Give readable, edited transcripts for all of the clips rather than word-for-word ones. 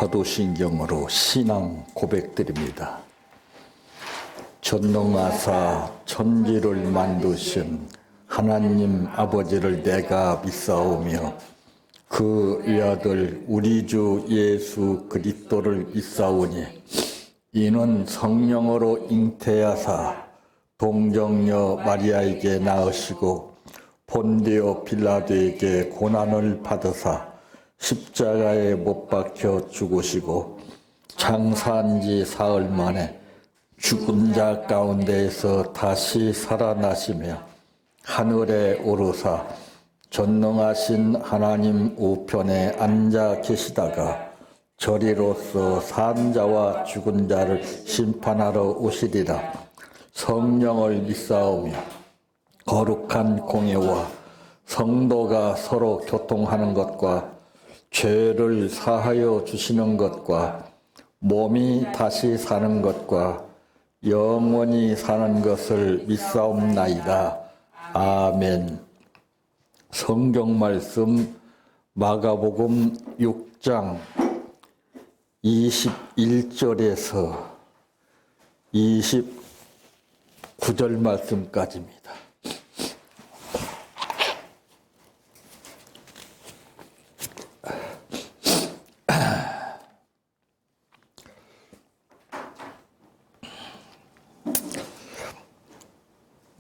사도신경으로 신앙 고백드립니다. 전능하사 천지를 만드신 하나님 아버지를 내가 믿사오며 그 외아들 우리 주 예수 그리스도를 믿사오니 이는 성령으로 잉태하사 동정녀 마리아에게 낳으시고 본디오 빌라도에게 고난을 받으사 십자가에 못 박혀 죽으시고 장사한 지 사흘 만에 죽은 자 가운데에서 다시 살아나시며 하늘에 오르사 전능하신 하나님 우편에 앉아 계시다가 저리로서 산 자와 죽은 자를 심판하러 오시리라. 성령을 믿사오며 거룩한 공예와 성도가 서로 교통하는 것과 죄를 사하여 주시는 것과 몸이 다시 사는 것과 영원히 사는 것을 믿사옵나이다. 아멘. 성경 말씀 마가복음 6장 21절에서 29절 말씀까지입니다.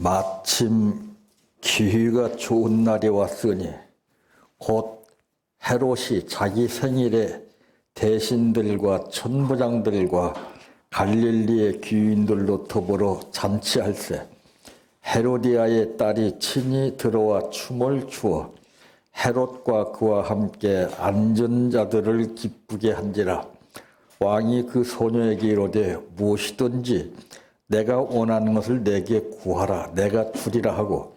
마침 기회가 좋은 날이 왔으니 곧 헤롯이 자기 생일에 대신들과 천부장들과 갈릴리의 귀인들로 더불어 잔치할세 헤로디아의 딸이 친히 들어와 춤을 추어 헤롯과 그와 함께 앉은 자들을 기쁘게 한지라. 왕이 그 소녀에게 이르되 무엇이든지 내가 원하는 것을 내게 구하라 내가 주리라 하고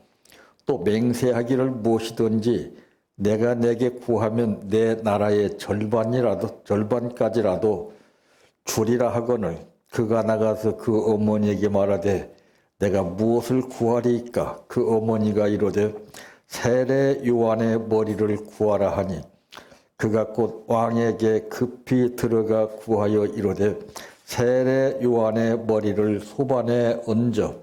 또 맹세하기를 무엇이든지 내가 내게 구하면 내 나라의 절반까지라도 주리라 하거늘 그가 나가서 그 어머니에게 말하되 내가 무엇을 구하리이까? 그 어머니가 이르되 세례 요한의 머리를 구하라 하니 그가 곧 왕에게 급히 들어가 구하여 이르되 세례 요한의 머리를 소반에 얹어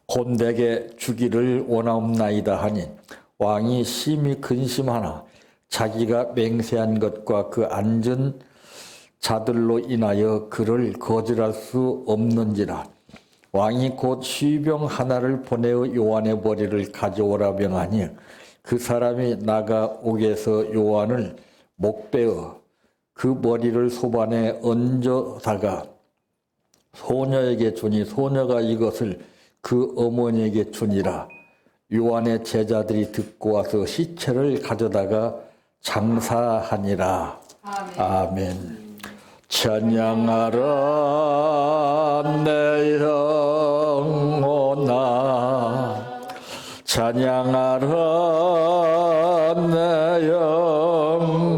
곧 내게 주기를 원하옵나이다 하니 왕이 심히 근심하나 자기가 맹세한 것과 그 앉은 자들로 인하여 그를 거절할 수 없는지라. 왕이 곧 시병 하나를 보내어 요한의 머리를 가져오라 명하니 그 사람이 나가 옥에서 요한을 목베어 그 머리를 소반에 얹어다가 소녀에게 주니 소녀가 이것을 그 어머니에게 주니라. 요한의 제자들이 듣고 와서 시체를 가져다가 장사하니라. 아멘. 찬양하라 내 영혼아 찬양하라 내 영혼아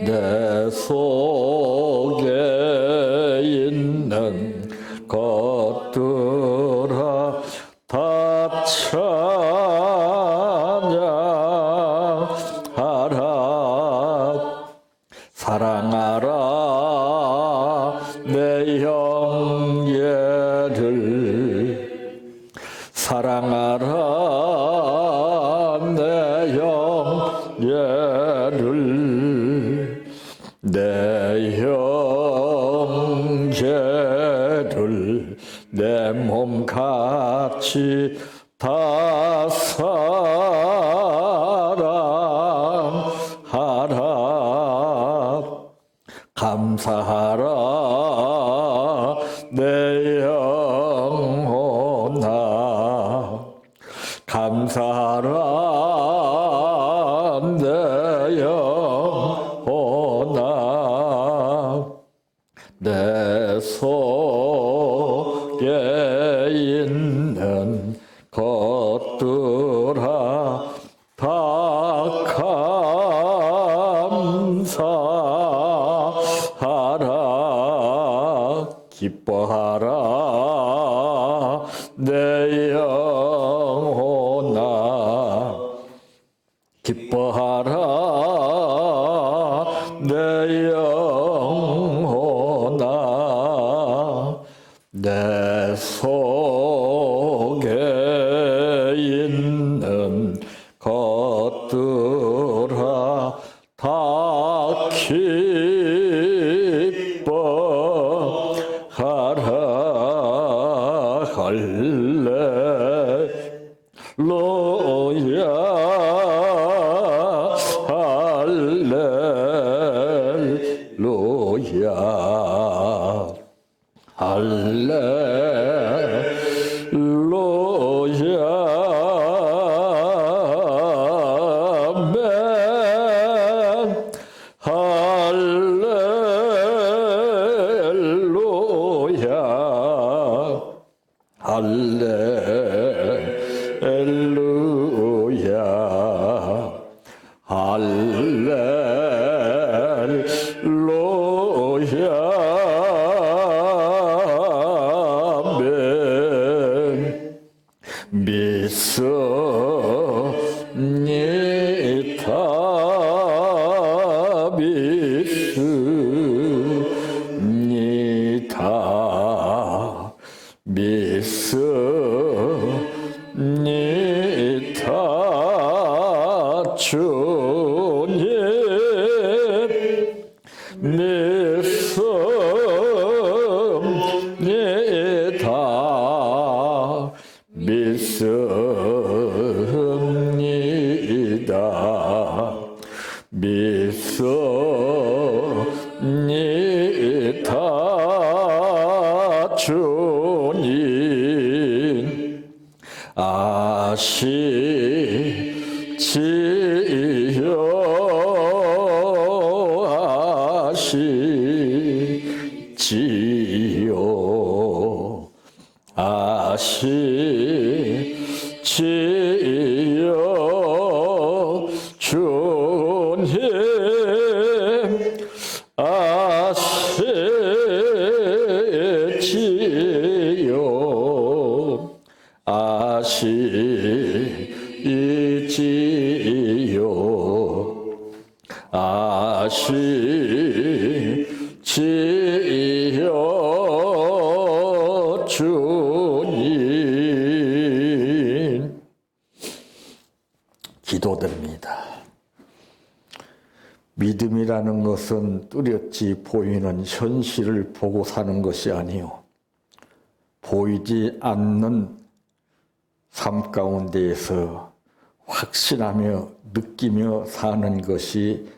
내 속에 있는 것들아 다 찬양하라 사랑하라 내 형제를 사랑하라 내 형제를 내 형제를 내 몸같이 다 사랑하라 감사하라 내 영혼아 감사하라 내 영혼아 내 속에 있는 것들아 다 감사하라 기뻐하라 내 영혼아 기뻐하라 있는 것들아 다 기뻐하라 할렐루야 믿습니다. 주님 믿습니다. 믿습니다. 주님 아시지요 주님 아시지요 주님. 기도드립니다. 믿음이라는 것은 뚜렷이 보이는 현실을 보고 사는 것이 아니요 보이지 않는 삶 가운데에서 확신하며 느끼며 사는 것이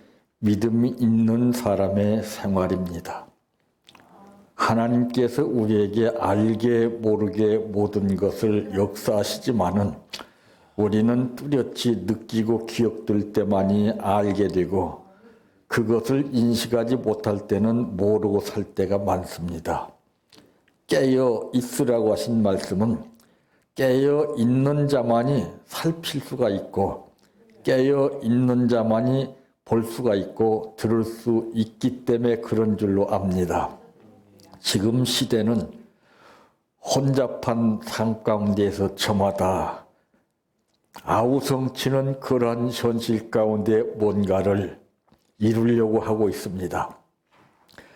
믿음이 있는 사람의 생활입니다. 하나님께서 우리에게 알게 모르게 모든 것을 역사하시지만은 우리는 뚜렷이 느끼고 기억될 때만이 알게 되고 그것을 인식하지 못할 때는 모르고 살 때가 많습니다. 깨어 있으라고 하신 말씀은 깨어 있는 자만이 살필 수가 있고 깨어 있는 자만이 볼 수가 있고 들을 수 있기 때문에 그런 줄로 압니다. 지금 시대는 혼잡한 삶 가운데에서 저마다 아우성치는 그러한 현실 가운데 뭔가를 이루려고 하고 있습니다.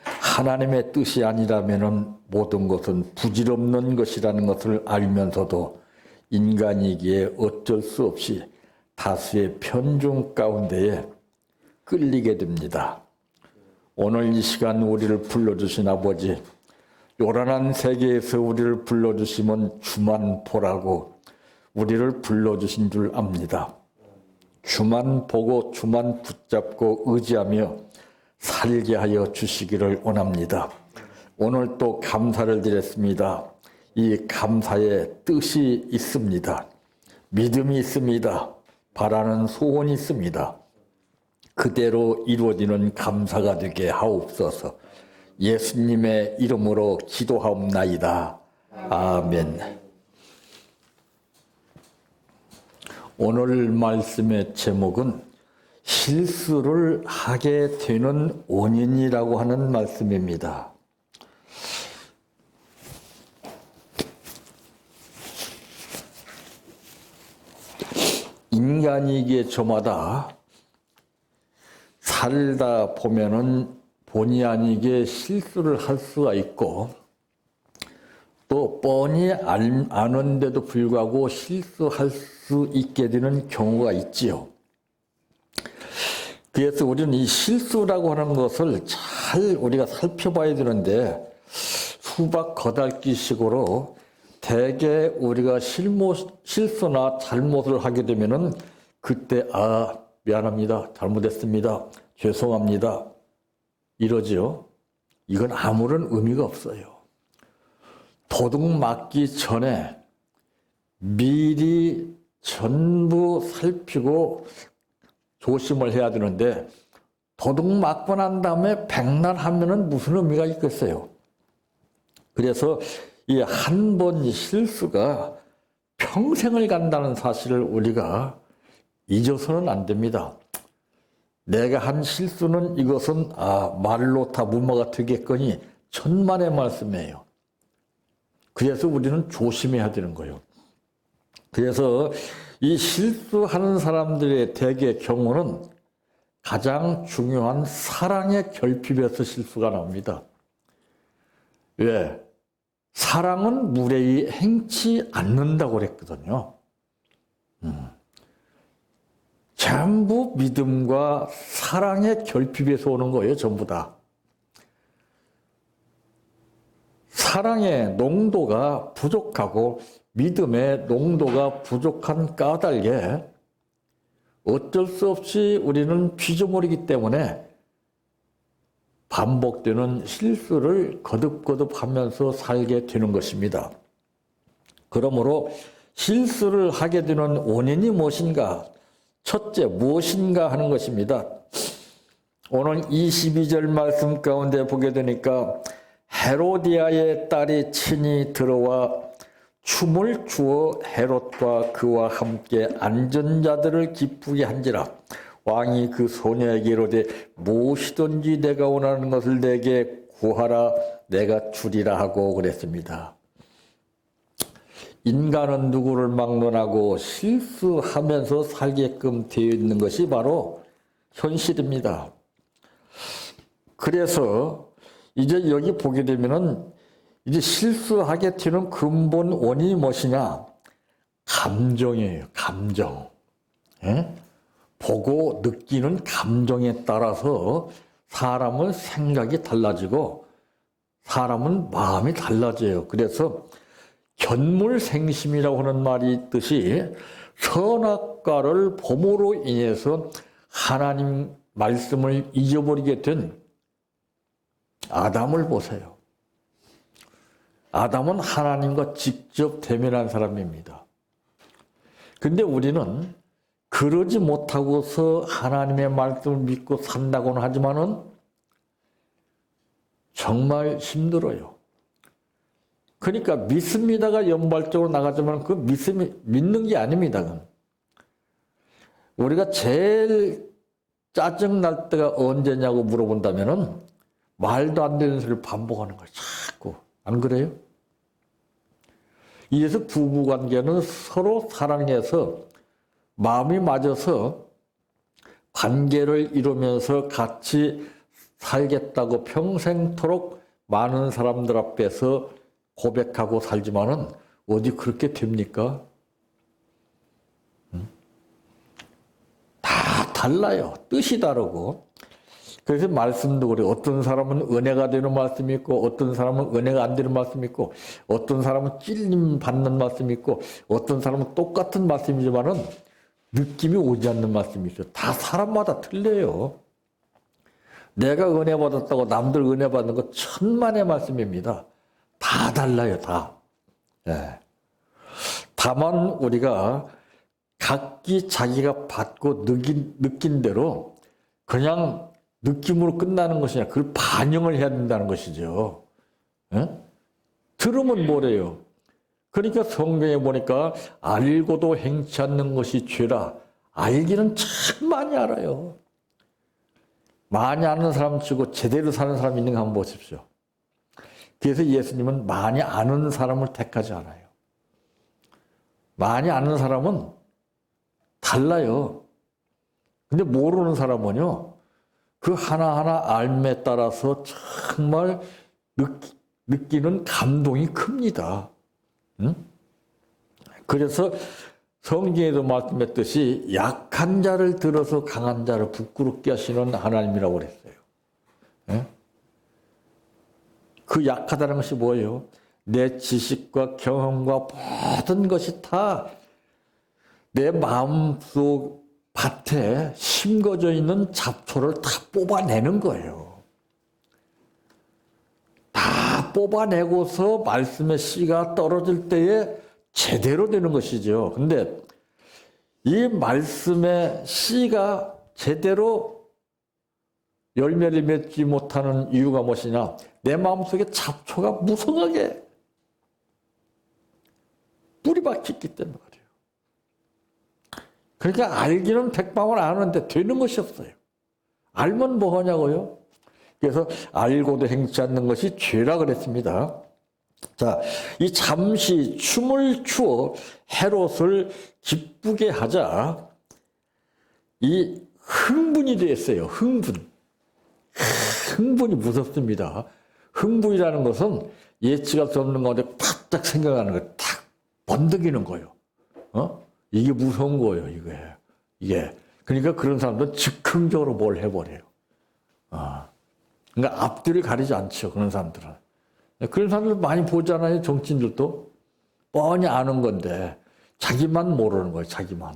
하나님의 뜻이 아니라면 모든 것은 부질없는 것이라는 것을 알면서도 인간이기에 어쩔 수 없이 다수의 편중 가운데에 끌리게 됩니다. 오늘 이 시간 우리를 불러주신 아버지, 요란한 세계에서 우리를 불러주시면 주만 보라고 우리를 불러주신 줄 압니다. 주만 보고 주만 붙잡고 의지하며 살게 하여 주시기를 원합니다. 오늘 또 감사를 드렸습니다. 이 감사의 뜻이 있습니다. 믿음이 있습니다. 바라는 소원이 있습니다. 그대로 이루어지는 감사가 되게 하옵소서. 예수님의 이름으로 기도하옵나이다. 아멘. 오늘 말씀의 제목은 실수를 하게 되는 원인이라고 하는 말씀입니다. 인간이기에 저마다 살다 보면은 본의 아니게 실수를 할 수가 있고 또 뻔히 아는데도 불구하고 실수할 수 있게 되는 경우가 있지요. 그래서 우리는 이 실수라고 하는 것을 잘 우리가 살펴봐야 되는데 수박 거달기식으로 대개 우리가 실수나 잘못을 하게 되면은 그때 미안합니다. 잘못했습니다. 죄송합니다. 이러지요. 이건 아무런 의미가 없어요. 도둑 맞기 전에 미리 전부 살피고 조심을 해야 되는데 도둑 맞고 난 다음에 백날 하면은 무슨 의미가 있겠어요. 그래서 이 한 번 실수가 평생을 간다는 사실을 우리가 잊어서는 안 됩니다. 내가 한 실수는 이것은 말로 다 무마가 되겠거니 천만의 말씀이에요. 그래서 우리는 조심해야 되는 거예요. 그래서 이 실수하는 사람들의 대개 경우는 가장 중요한 사랑의 결핍에서 실수가 나옵니다. 왜? 사랑은 무례히 행치 않는다고 그랬거든요. 전부 믿음과 사랑의 결핍에서 오는 거예요. 전부 다. 사랑의 농도가 부족하고 믿음의 농도가 부족한 까닭에 어쩔 수 없이 우리는 피조물이기 때문에 반복되는 실수를 거듭거듭 하면서 살게 되는 것입니다. 그러므로 실수를 하게 되는 원인이 무엇인가? 첫째, 무엇인가 하는 것입니다. 오늘 22절 말씀 가운데 보게 되니까 헤로디아의 딸이 친히 들어와 춤을 추어 헤롯과 그와 함께 앉은 자들을 기쁘게 한지라. 왕이 그 소녀에게 이르되 무엇이든지 내가 원하는 것을 내게 구하라 내가 주리라 하고 그랬습니다. 인간은 누구를 막론하고 실수하면서 살게끔 되어 있는 것이 바로 현실입니다. 그래서 이제 여기 보게 되면은 이제 실수하게 되는 근본 원인이 무엇이냐? 감정이에요. 감정. 예? 보고 느끼는 감정에 따라서 사람은 생각이 달라지고 사람은 마음이 달라져요. 그래서 견물생심이라고 하는 말이 있듯이 선악과를 범으로 인해서 하나님 말씀을 잊어버리게 된 아담을 보세요. 아담은 하나님과 직접 대면한 사람입니다. 근데 우리는 그러지 못하고서 하나님의 말씀을 믿고 산다고는 하지만은 정말 힘들어요. 그러니까 믿습니다가 연발적으로 나가지만 그 믿는 게 아닙니다. 그건. 우리가 제일 짜증날 때가 언제냐고 물어본다면은 말도 안 되는 소리를 반복하는 거예요. 자꾸. 안 그래요? 이래서 부부관계는 서로 사랑해서 마음이 맞아서 관계를 이루면서 같이 살겠다고 평생토록 많은 사람들 앞에서 고백하고 살지만은 어디 그렇게 됩니까? 다 달라요. 뜻이 다르고. 그래서 말씀도 그래요. 어떤 사람은 은혜가 되는 말씀이 있고 어떤 사람은 은혜가 안 되는 말씀이 있고 어떤 사람은 찔림 받는 말씀이 있고 어떤 사람은 똑같은 말씀이지만은 느낌이 오지 않는 말씀이 있어요. 다 사람마다 틀려요. 내가 은혜 받았다고 남들 은혜 받는 거 천만의 말씀입니다. 다 달라요, 다. 네. 다만 우리가 각기 자기가 받고 느낀 대로 그냥 느낌으로 끝나는 것이 아니라 그걸 반영을 해야 된다는 것이죠. 네? 들으면 뭐래요? 그러니까 성경에 보니까 알고도 행치 않는 것이 죄라. 알기는 참 많이 알아요. 많이 아는 사람 치고 제대로 사는 사람 있는 거 한번 보십시오. 그래서 예수님은 많이 아는 사람을 택하지 않아요. 많이 아는 사람은 달라요. 근데 모르는 사람은요, 그 하나하나 알매 따라서 정말 느끼는 감동이 큽니다. 응? 그래서 성경에도 말씀했듯이 약한 자를 들어서 강한 자를 부끄럽게 하시는 하나님이라고 그랬어요. 예? 그 약하다는 것이 뭐예요? 내 지식과 경험과 모든 것이 다 내 마음속 밭에 심겨져 있는 잡초를 다 뽑아내는 거예요. 다 뽑아내고서 말씀의 씨가 떨어질 때에 제대로 되는 것이죠. 근데 이 말씀의 씨가 제대로 열매를 맺지 못하는 이유가 무엇이냐? 내 마음속에 잡초가 무성하게 뿌리 박혔기 때문에 그래요. 그러니까 알기는 백방을 아는데 되는 것이 없어요. 알면 뭐 하냐고요? 그래서 알고도 행치 않는 것이 죄라 그랬습니다. 자, 이 잠시 춤을 추어 헤롯을 기쁘게 하자 이 흥분이 됐어요. 흥분이 무섭습니다. 흥분이라는 것은 예측할 수 없는 가운데 바짝 생각하는 거예요. 탁 번득이는 거예요. 이게 무서운 거예요. 이게. 그러니까 그런 사람들은 즉흥적으로 뭘 해버려요. 그러니까 앞뒤를 가리지 않죠. 그런 사람들은. 그런 사람들 많이 보잖아요. 정치인들도. 뻔히 아는 건데 자기만 모르는 거예요. 자기만.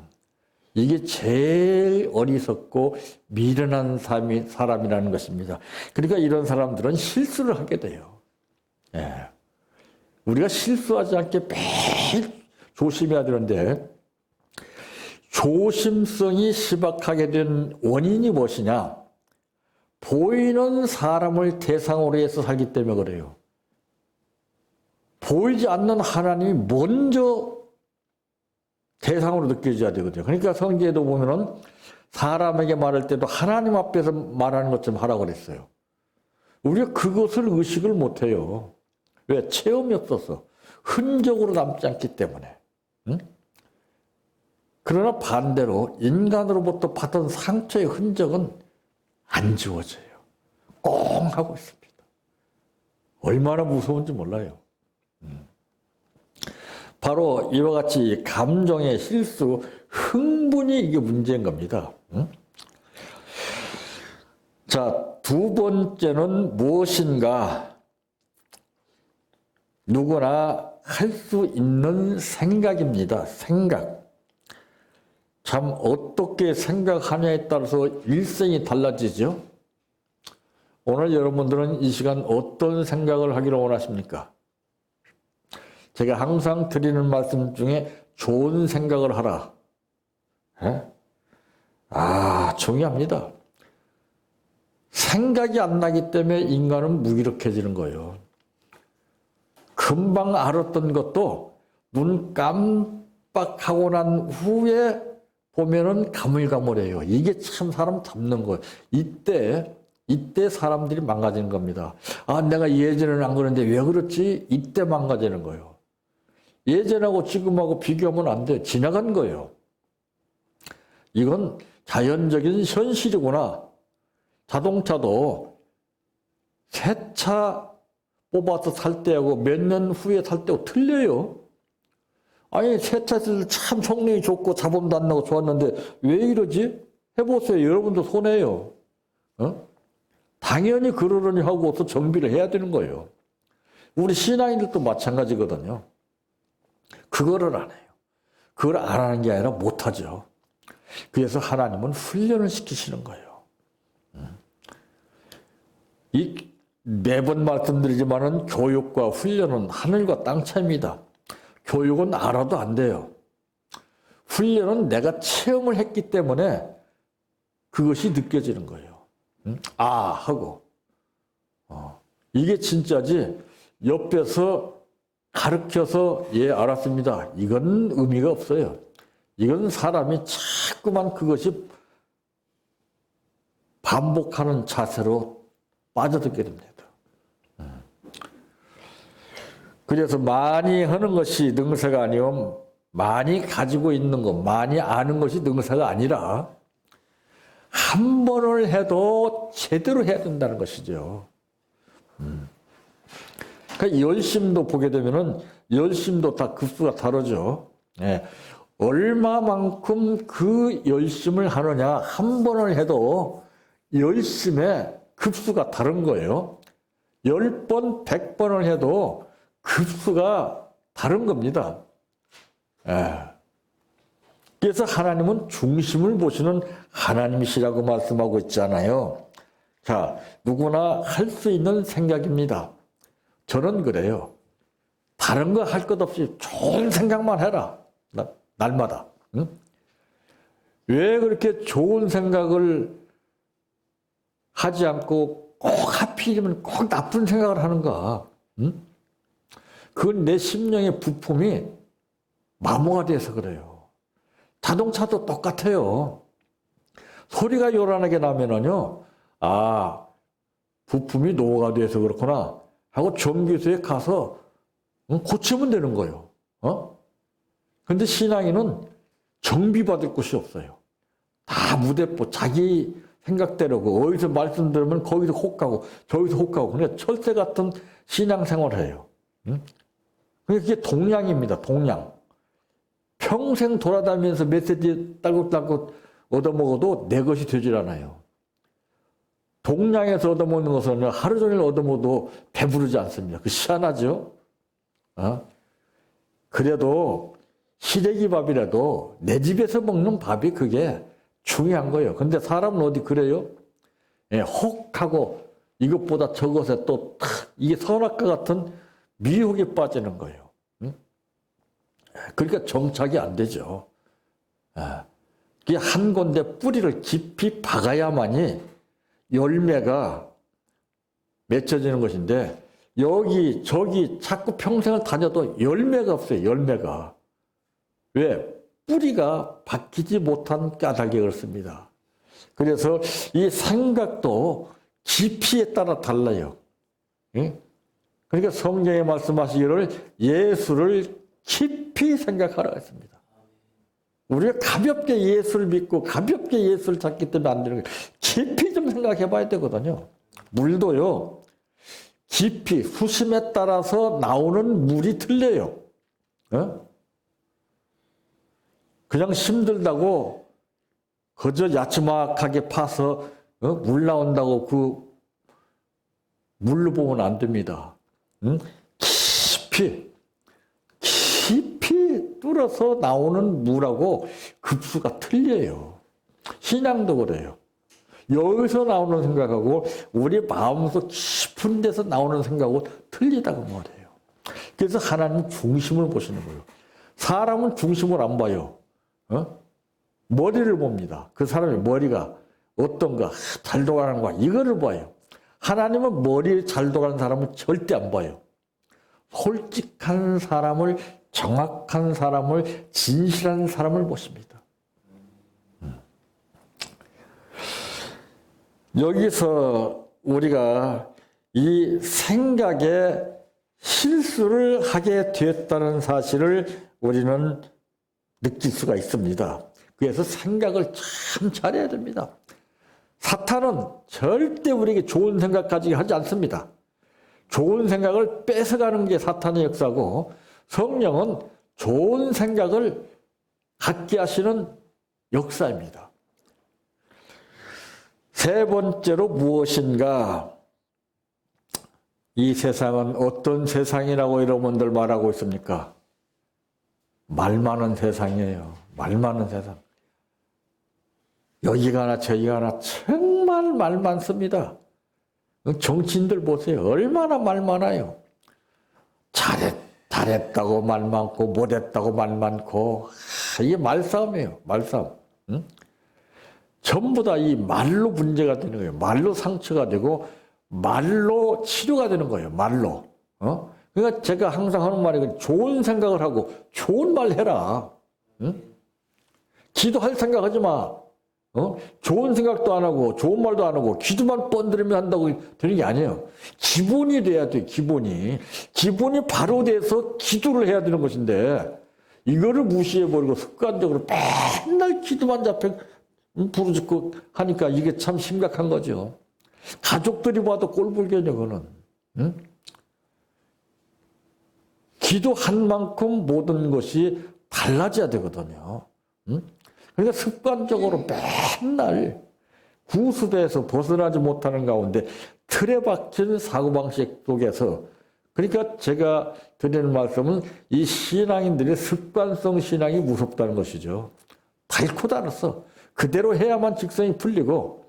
이게 제일 어리석고 미련한 사람이라는 것입니다. 그러니까 이런 사람들은 실수를 하게 돼요. 예. 우리가 실수하지 않게 매일 조심해야 되는데 조심성이 희박하게 된 원인이 무엇이냐? 보이는 사람을 대상으로 해서 살기 때문에 그래요. 보이지 않는 하나님이 먼저 대상으로 느껴져야 되거든요. 그러니까 성경에도 보면은 사람에게 말할 때도 하나님 앞에서 말하는 것처럼 하라고 그랬어요. 우리가 그것을 의식을 못해요. 왜? 체험이 없어서. 흔적으로 남지 않기 때문에. 응? 그러나 반대로 인간으로부터 받은 상처의 흔적은 안 지워져요. 꽁 하고 있습니다. 얼마나 무서운지 몰라요. 바로 이와 같이 감정의 실수, 흥분이 이게 문제인 겁니다. 자, 두 번째는 무엇인가? 누구나 할 수 있는 생각입니다. 생각. 참 어떻게 생각하냐에 따라서 일생이 달라지죠. 오늘 여러분들은 이 시간 어떤 생각을 하기를 원하십니까? 제가 항상 드리는 말씀 중에 좋은 생각을 하라. 중요합니다. 생각이 안 나기 때문에 인간은 무기력해지는 거예요. 금방 알았던 것도 눈 깜빡하고 난 후에 보면은 가물가물해요. 이게 참 사람 잡는 거예요. 이때 사람들이 망가지는 겁니다. 내가 예전에는 안 그랬는데 왜 그렇지? 이때 망가지는 거예요. 예전하고 지금하고 비교하면 안 돼. 지나간 거예요. 이건 자연적인 현실이구나. 자동차도 새 차 뽑아서 살 때하고 몇 년 후에 살 때하고 틀려요. 새 차들 참 성능이 좋고 자본도 안 나고 좋았는데 왜 이러지? 해보세요. 여러분도 손해요. 당연히 그러려니 하고서 정비를 해야 되는 거예요. 우리 신앙인들도 마찬가지거든요. 그거를 안 해요. 그걸 안 하는 게 아니라 못하죠. 그래서 하나님은 훈련을 시키시는 거예요. 매번 말씀드리지만은 교육과 훈련은 하늘과 땅 차이입니다. 교육은 알아도 안 돼요. 훈련은 내가 체험을 했기 때문에 그것이 느껴지는 거예요. 하고. 이게 진짜지 옆에서 가르쳐서 알았습니다. 이건 의미가 없어요. 이건 사람이 자꾸만 그것이 반복하는 자세로 빠져들게 됩니다. 그래서 많이 하는 것이 능사가 아니면 많이 가지고 있는 것, 많이 아는 것이 능사가 아니라 한 번을 해도 제대로 해야 된다는 것이죠. 그러니까 열심도 보게 되면은 열심도 다 급수가 다르죠. 얼마만큼 그 열심을 하느냐. 한 번을 해도 열심의 급수가 다른 거예요. 10번, 100번을 해도 급수가 다른 겁니다. 그래서 하나님은 중심을 보시는 하나님이시라고 말씀하고 있잖아요. 자, 누구나 할 수 있는 생각입니다. 저는 그래요. 다른 거 할 것 없이 좋은 생각만 해라. 날마다. 응? 왜 그렇게 좋은 생각을 하지 않고 꼭 하필이면 꼭 나쁜 생각을 하는가? 응? 그건 내 심령의 부품이 마모가 돼서 그래요. 자동차도 똑같아요. 소리가 요란하게 나면은요, 아, 부품이 노후가 돼서 그렇구나 하고 정비소에 가서 고치면 되는 거예요. 근데 신앙인은 정비받을 곳이 없어요. 다 무대뽀, 자기 생각대로고, 어디서 말씀 들으면 거기서 혹가고, 저기서 혹가고, 그냥 철새 같은 신앙생활을 해요. 그게 동량입니다, 동량. 평생 돌아다니면서 메시지 딸꾹딸꾹 얻어먹어도 내 것이 되질 않아요. 동량에서 얻어먹는 것은 하루 종일 얻어먹어도 배부르지 않습니다. 그 희한하죠? 그래도 시래기 밥이라도 내 집에서 먹는 밥이 그게 중요한 거예요. 근데 사람은 어디 그래요? 예, 혹하고 이것보다 저것에 또 이게 선악과 같은 미혹에 빠지는 거예요. 그러니까 정착이 안 되죠. 그게 한 군데 뿌리를 깊이 박아야만이 열매가 맺혀지는 것인데 여기 저기 자꾸 평생을 다녀도 열매가 없어요. 열매가. 왜? 뿌리가 박히지 못한 까닭이 그렇습니다. 그래서 이 생각도 깊이에 따라 달라요. 그러니까 성경에 말씀하시기를 예수를 깊이 생각하라 했습니다. 우리가 가볍게 예수를 믿고 가볍게 예수를 찾기 때문에 안 되는 거예요. 깊이 좀 생각해 봐야 되거든요. 물도요. 깊이 수심에 따라서 나오는 물이 틀려요. 그냥 힘들다고 그저 야츠막하게 파서 물 나온다고 그 물로 보면 안 됩니다. 깊이 뚫어서 나오는 물하고 급수가 틀려요. 신앙도 그래요. 여기서 나오는 생각하고 우리 마음속 깊은 데서 나오는 생각하고 틀리다고 말해요. 그래서 하나님 중심을 보시는 거예요. 사람은 중심을 안 봐요. 머리를 봅니다. 그 사람의 머리가 어떤가, 잘 돌아가는가, 이거를 봐요. 하나님은 머리 잘 돌아가는 사람은 절대 안 봐요. 솔직한 사람을, 정확한 사람을, 진실한 사람을 보십니다. 여기서 우리가 이 생각에 실수를 하게 되었다는 사실을 우리는 느낄 수가 있습니다. 그래서 생각을 참 잘해야 됩니다. 사탄은 절대 우리에게 좋은 생각까지 하지 않습니다. 좋은 생각을 뺏어가는 게 사탄의 역사고 성령은 좋은 생각을 갖게 하시는 역사입니다. 세 번째로 무엇인가? 이 세상은 어떤 세상이라고 여러분들 말하고 있습니까? 말 많은 세상이에요. 말 많은 세상. 여기 가나 저기 가나 정말 말 많습니다. 정치인들 보세요. 얼마나 말 많아요. 잘했다고 말 많고 못했다고 말 많고 이게 말싸움이에요. 말싸움. 응? 전부 다 이 말로 문제가 되는 거예요. 말로 상처가 되고 말로 치료가 되는 거예요. 말로. 그러니까 제가 항상 하는 말이 좋은 생각을 하고 좋은 말 해라. 응? 기도할 생각하지 마. 좋은 생각도 안 하고 좋은 말도 안 하고 기도만 번들으면 한다고 되는 게 아니에요. 기본이 돼야 돼. 기본이 바로 돼서 기도를 해야 되는 것인데 이거를 무시해버리고 습관적으로 맨날 기도만 잡혀 부르짖고 하니까 이게 참 심각한 거죠. 가족들이 봐도 꼴불견이야 그거는. 응? 기도한 만큼 모든 것이 달라져야 되거든요. 응? 그러니까 습관적으로 맨날 구습에서 벗어나지 못하는 가운데 틀에 박힌 사고방식 속에서, 그러니까 제가 드리는 말씀은 이 신앙인들의 습관성 신앙이 무섭다는 것이죠. 닳고 닳았어. 그대로 해야만 직성이 풀리고,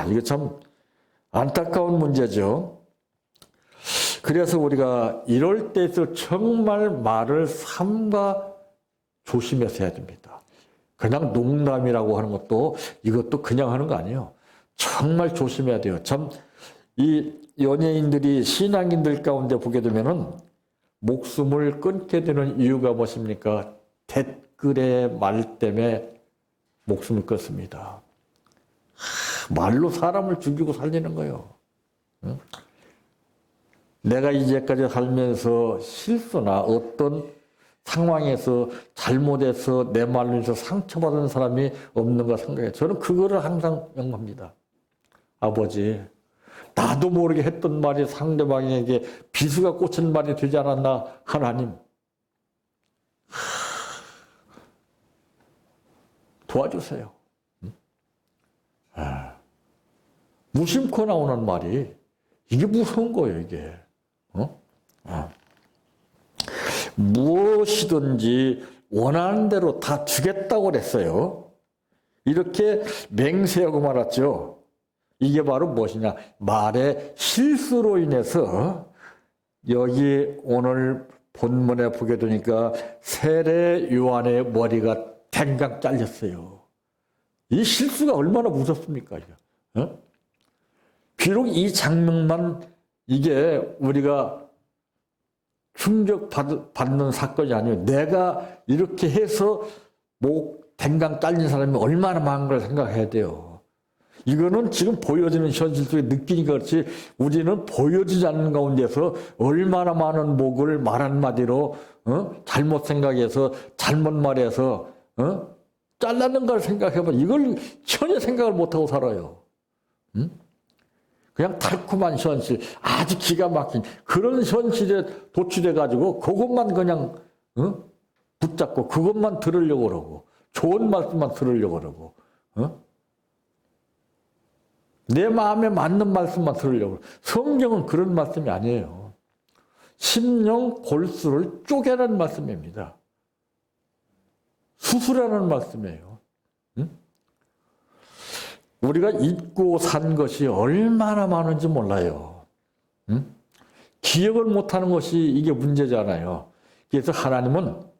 이거 참 안타까운 문제죠. 그래서 우리가 이럴 때에서 정말 말을 삼가 조심해서 해야 됩니다. 그냥 농담이라고 하는 것도 이것도 그냥 하는 거 아니에요. 정말 조심해야 돼요. 참 이 연예인들이 신앙인들 가운데 보게 되면은 목숨을 끊게 되는 이유가 무엇입니까? 댓글의 말 때문에 목숨을 끊습니다. 말로 사람을 죽이고 살리는 거예요. 응? 내가 이제까지 살면서 실수나 어떤 상황에서 잘못해서 내 말로 해서 상처받은 사람이 없는가 생각해요. 저는 그거를 항상 명합니다. 아버지, 나도 모르게 했던 말이 상대방에게 비수가 꽂힌 말이 되지 않았나, 하나님. 도와주세요. 무심코 나오는 말이 이게 무서운 거예요, 이게. 무엇이든지 원하는 대로 다 주겠다고 그랬어요. 이렇게 맹세하고 말았죠. 이게 바로 무엇이냐? 말의 실수로 인해서 여기 오늘 본문에 보게 되니까 세례 요한의 머리가 댕강 잘렸어요. 이 실수가 얼마나 무섭습니까? 이거? 비록 이 장면만 이게 우리가 충격받는 사건이 아니에요. 내가 이렇게 해서 목 댕강 잘린 사람이 얼마나 많은 걸 생각해야 돼요. 이거는 지금 보여지는 현실 속에 느끼니까 그렇지, 우리는 보여지지 않는 가운데서 얼마나 많은 목을 말 한마디로 잘못 생각해서 잘못 말해서 잘라는 걸 생각해보면 이걸 전혀 생각을 못하고 살아요. 그냥 달콤한 현실, 아주 기가 막힌 그런 현실에 도취돼가지고 그것만 그냥 붙잡고 그것만 들으려고 그러고 좋은 말씀만 들으려고 그러고 내 마음에 맞는 말씀만 들으려고 그러고. 성경은 그런 말씀이 아니에요. 심령 골수를 쪼개는 말씀입니다. 수술하는 말씀이에요. 우리가 잊고 산 것이 얼마나 많은지 몰라요. 기억을 못하는 것이 이게 문제잖아요. 그래서 하나님은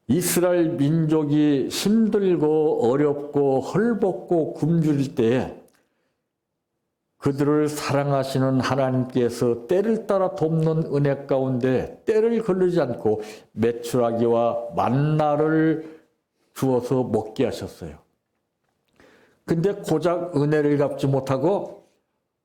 이스라엘 민족이 힘들고 어렵고 헐벗고 굶주릴 때에 그들을 사랑하시는 하나님께서 때를 따라 돕는 은혜 가운데 때를 걸리지 않고 메추라기와 만나를 주어서 먹게 하셨어요. 근데 고작 은혜를 갚지 못하고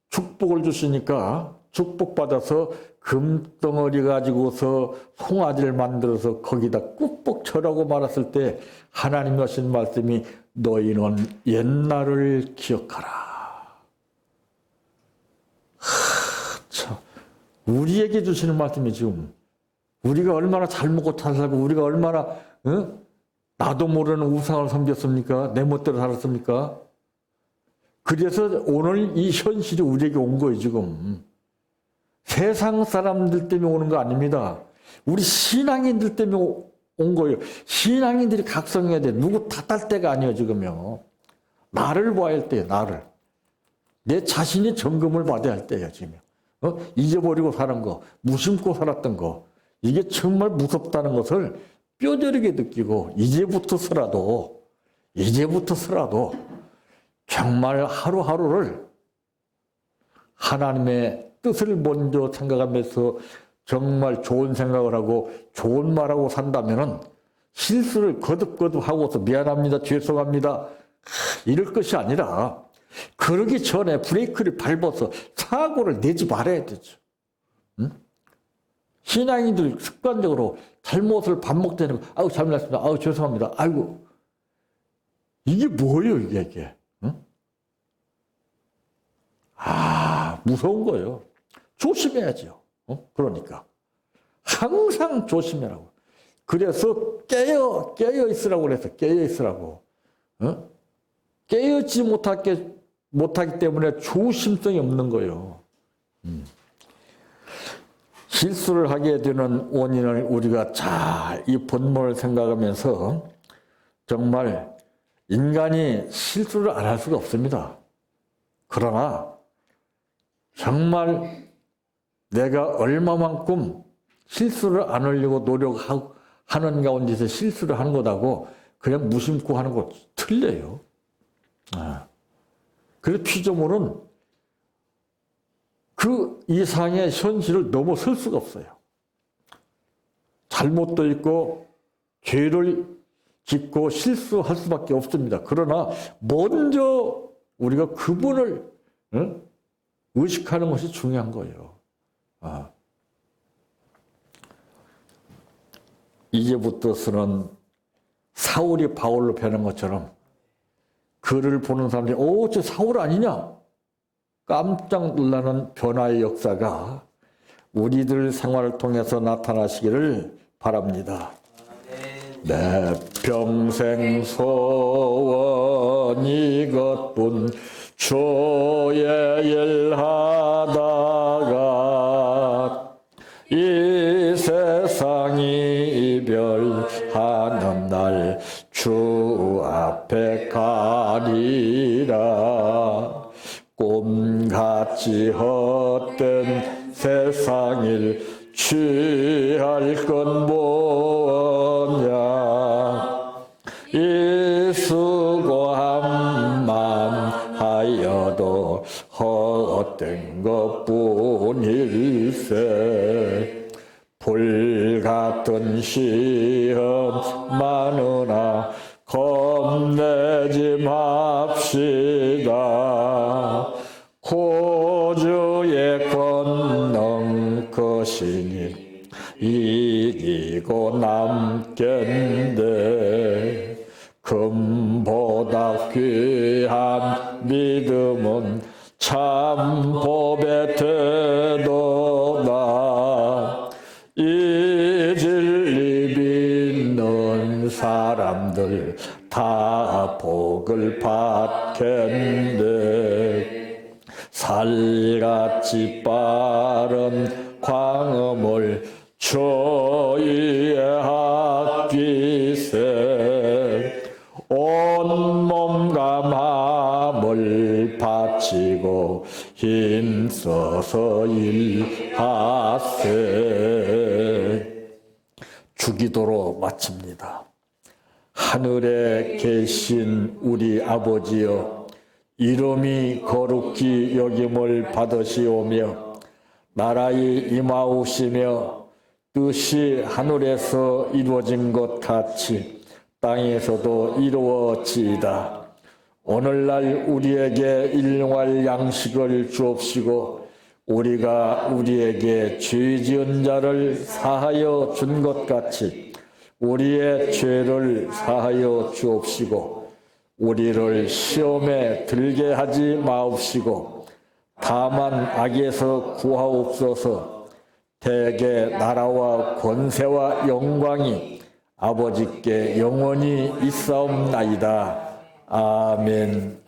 축복을 주시니까 축복받아서 금덩어리 가지고서 송아지를 만들어서 거기다 꾹꾹 쳐라고 말았을 때 하나님이 하신 말씀이 너희는 옛날을 기억하라. 참, 우리에게 주시는 말씀이 지금 우리가 얼마나 잘 먹고 잘 살고 우리가 얼마나 나도 모르는 우상을 섬겼습니까? 내 멋대로 살았습니까? 그래서 오늘 이 현실이 우리에게 온 거예요, 지금. 세상 사람들 때문에 오는 거 아닙니다. 우리 신앙인들 때문에 온 거예요. 신앙인들이 각성해야 돼. 누구 탓할 때가 아니에요, 지금요. 나를 봐야 할 때예요, 나를. 내 자신이 점검을 받아야 할 때예요, 지금. 잊어버리고 사는 거, 무심코 살았던 거. 이게 정말 무섭다는 것을 뼈저리게 느끼고, 이제부터서라도 정말 하루하루를 하나님의 뜻을 먼저 생각하면서 정말 좋은 생각을 하고 좋은 말하고 산다면은 실수를 거듭거듭 하고서 미안합니다, 죄송합니다 이럴 것이 아니라 그러기 전에 브레이크를 밟아서 사고를 내지 말아야 되죠. 신앙인들 습관적으로 잘못을 밥 먹자니 아우 잘못했습니다, 아우 죄송합니다, 아이고 이게 뭐예요 이게? 무서운 거예요. 조심해야죠. 그러니까 항상 조심해라고. 그래서 깨어 있으라고 그래서 깨어 있으라고. 깨어있지 못하기 때문에 조심성이 없는 거예요. 실수를 하게 되는 원인을 우리가 잘 이 본문을 생각하면서 정말 인간이 실수를 안 할 수가 없습니다. 그러나 정말 내가 얼마만큼 실수를 안 하려고 노력하는 가운데서 실수를 하는 것하고 그냥 무심코 하는 거 틀려요. 그래서 피조물은 그 이상의 현실을 넘어설 수가 없어요. 잘못도 있고 죄를 짓고 실수할 수밖에 없습니다. 그러나 먼저 우리가 그분을 의식하는 것이 중요한 거예요. 이제부터서는 사울이 바울로 변한 것처럼 그를 보는 사람들이 저 사울 아니냐? 깜짝 놀라는 변화의 역사가 우리들 생활을 통해서 나타나시기를 바랍니다. 내 평생 소원 이것뿐 주의 일 하다가 이 세상이 이별하는 날 주 앞에 가리라. 꿈같이 헛된 세상일 취할 건 뭐냐. 이 수고함만 하여도 헛된 것뿐일세. 불같은 시험 많으나 겁내지 맙시다. 구주의 권능 크시니 이기고 남겠네. 금보다 귀한 믿음은 참 법의 태도다. 이 진리 믿는 사람들 다 복을 받겠네. 살같이 빠른 광음을 주위에 아끼세. 온몸과 마음을 바치고 힘써서 일하세. 주기도로 마칩니다. 하늘에 계신 우리 아버지여, 이름이 거룩히 여김을 받으시오며 나라의 임하오시며 뜻이 하늘에서 이루어진 것 같이 땅에서도 이루어지이다. 오늘날 우리에게 일용할 양식을 주옵시고 우리가 우리에게 죄 지은 자를 사하여 준 것 같이 우리의 죄를 사하여 주옵시고 우리를 시험에 들게 하지 마옵시고 다만 악에서 구하옵소서. 대개 나라와 권세와 영광이 아버지께 영원히 있사옵나이다. 아멘.